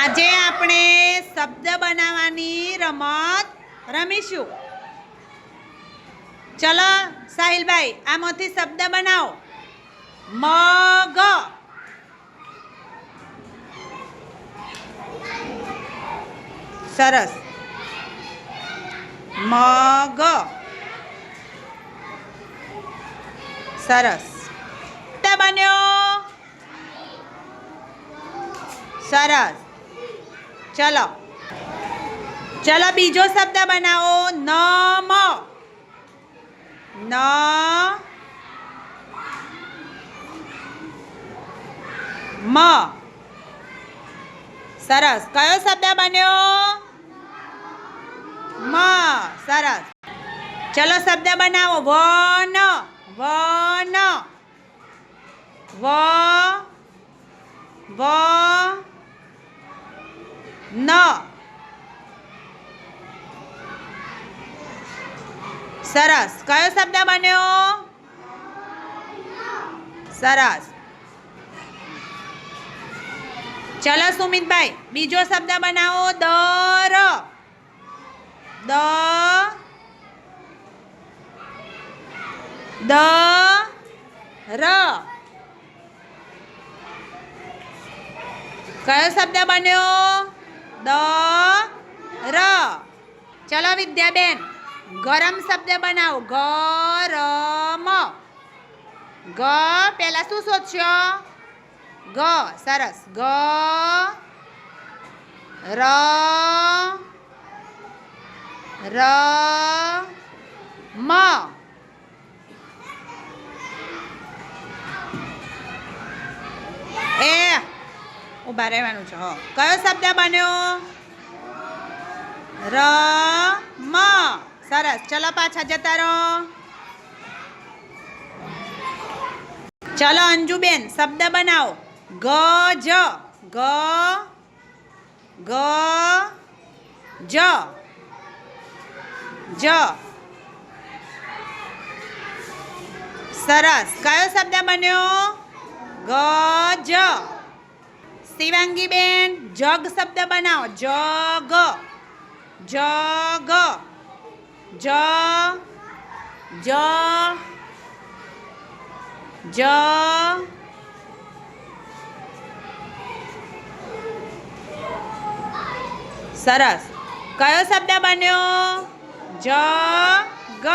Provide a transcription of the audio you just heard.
આજે આપણે શબ્દ બનાવવાની રમત રમીશું. ચલો સાહિલભાઈ, આમાંથી શબ્દ બનાવો. મગ, સરસ. મગ, સરસ. શબ્દ બન્યો, સરસ. ચલો ચલો બીજો શબ્દ બનાવો. નમ, ન મ, સરસ. કયો શબ્દ બન્યો? મ, સરસ. ચલો શબ્દ બનાવો. વન, વન, વ વ ન, સરસ. કયો શબ્દ બન્યો? સરસ. ચલો સુમિતભાઈ, બીજો શબ્દ બનાવો. દર, દ દ ર, કયો શબ્દ બન્યો? દ ર. ચલો વિદ્યાબેન, ગરમ શબ્દ બનાવો. ગરમ, ગ પહેલા શું શોધશો? ગ, સરસ. ગ ર ર મ, એ ઉભા રહેવાનું છે. કયો શબ્દ બન્યો? ર મ, સરસ. ચલો પાછા જતા રહો. ચલો અંજુબેન, શબ્દ બનાવો. ગજ, ગ ગ જ જ, સરસ. કયો શબ્દ બન્યો? ગજ. શિવાંગીબેન, જગ શબ્દ બનાવો. જગ, જગ જ જ જ, સરસ. કયો શબ્દ બન્યો? જગ.